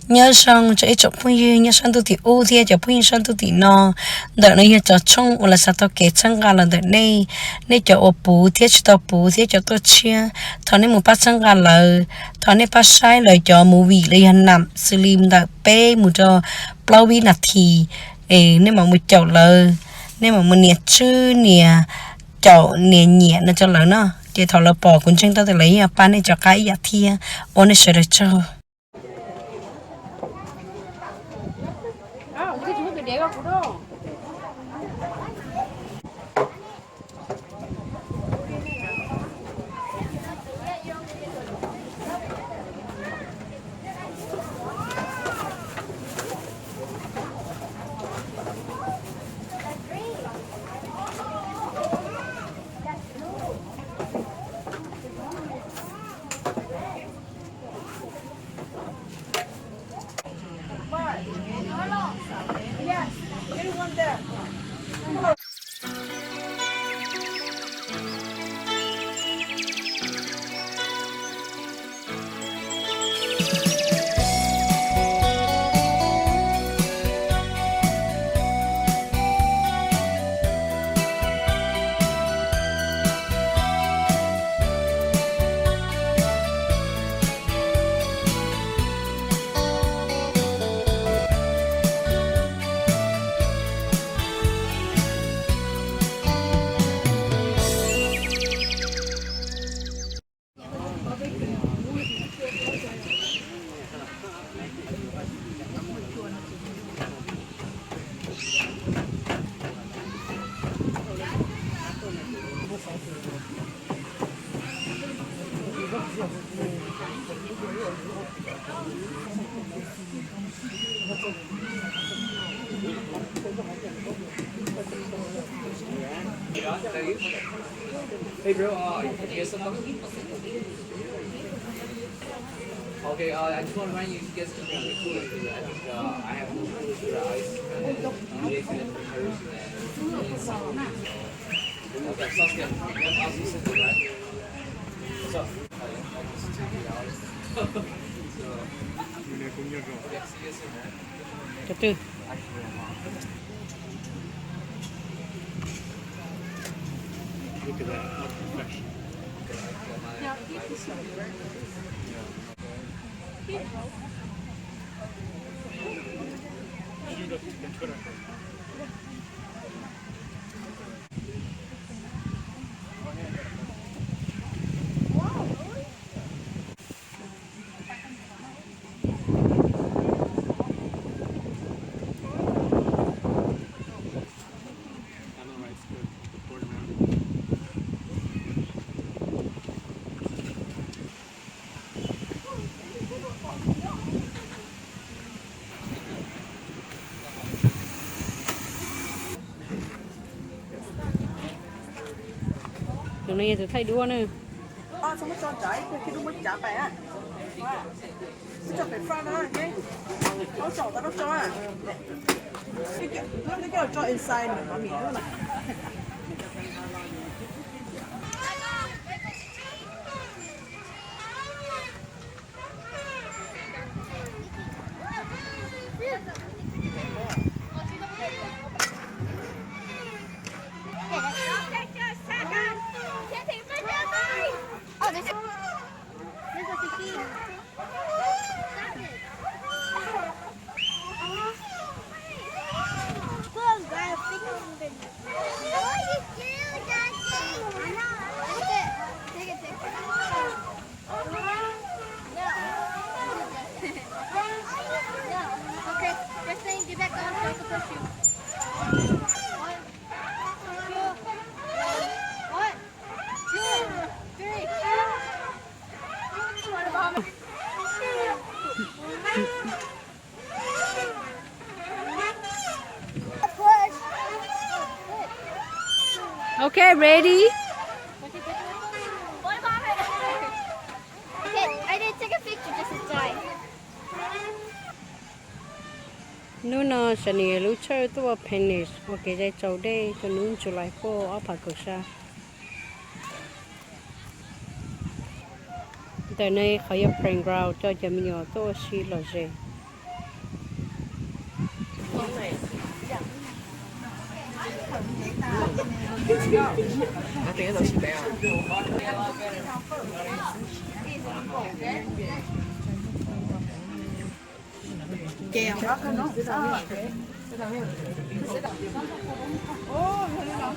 nhớ sang cho chụp phun như nhớ sang tu thì ô thì chụp phun sang tu thì nó đợt này nhớ cho chung hoặc là sao tao kể sang gà là đợt này này cho ô bù thì cho tao bù thì cho tao chia thằng này một phát sang gà là thằng này phát sai lời cho mù vị lời hành nằm xử lý đặc bé một cho bao vi nạt thì nếu mà một chậu là nếu mà một nhiệt chứ nhiệt chậu nhiệt nhiệt nó cho lớn nó thì thằng là bỏ cũng chẳng tao thì lấy ba này cho cái gì thì ôn này sẽ được cho Hey bro, you get some milk? Okay, I just want to remind you to get some cooler because I think I have no cooler for the ice. Okay, sounds good. Yep, I'll see you soon, right? What's up? Yeah, see you soon, man. từ từ Look at that. How fresh. chỗ này tôi thấy đua nữa Xong mới cho trái, khi đúng mới trả bẻ à. Cho phải pha đó cái. Nó chọn tao nó cho à. Nó cái cho inside mình mà mình nữa này. Okay, ready? Okay, I didn't take a picture just to die. Nếu nó sẽ nhớ lúc chơi tôi finish một cái dây châu đây cho nên July 4 ở Park Sa. Tại này khởi playground cho mình nhỏ tôi xí là gì. I think it's a down. kèo đó cái nó ô thế nào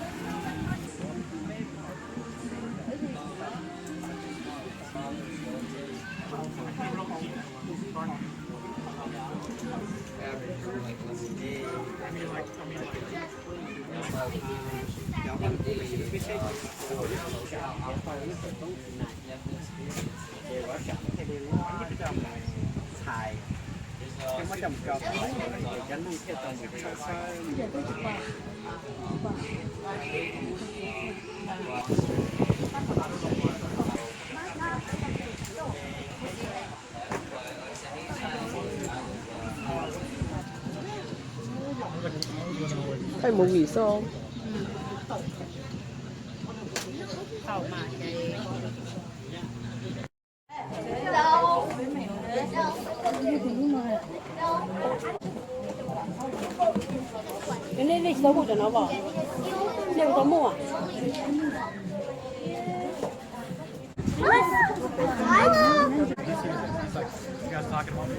phải một nghỉ sao cái này lịch đâu cho nó bỏ đều có mua à You guys talking about me?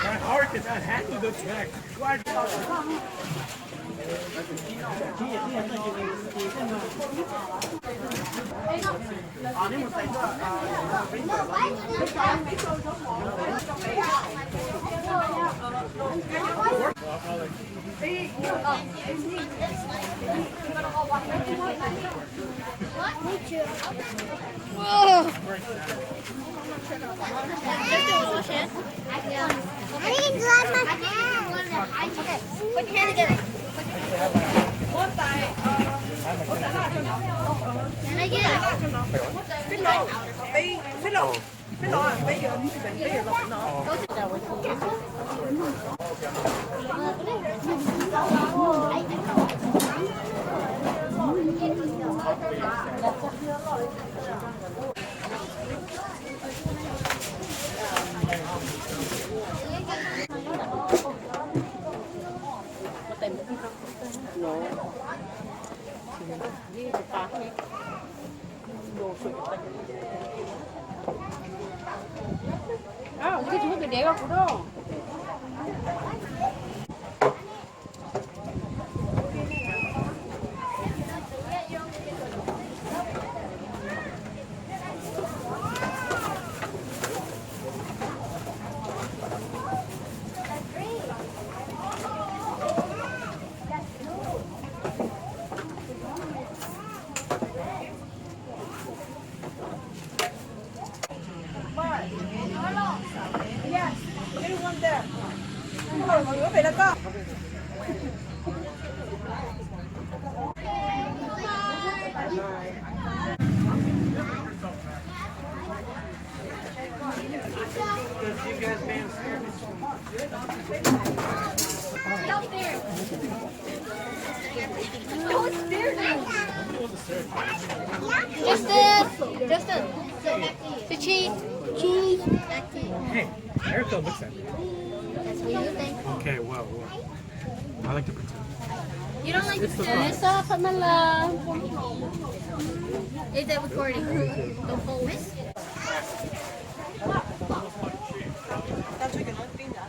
My heart cannot handle the track. Why? I need to wash my hands. Okay, put your hand together. Can I get it? cái lò bây giờ lọc nó 아, 이게 저것도 내가 굳어. mọi người về đó con Justin, the cheese. Back to you. Hey, Erica looks at me. That's what you think. Okay, well, I like to pretend. You don't like to pretend. Is that recording? The whole tao chưa nói tin đã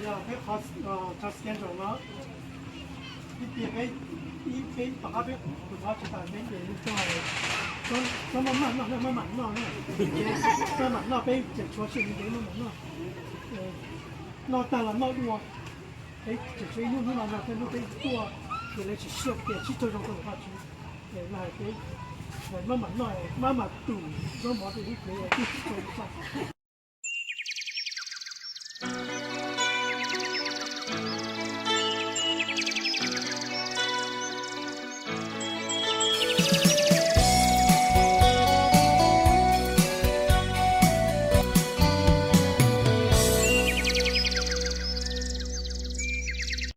要俾學作時間做咯，呢啲俾呢俾白下俾佢攞出嚟俾嘢都係咁乜咯咧，再問咯俾直坐先俾乜問咯，攞得啦攞喎，俾直水用攞佢都俾多，佢嚟去燒嘅，去做咗個發處，嚟俾乜問咯，乜度，咁我哋啲佢啲做晒。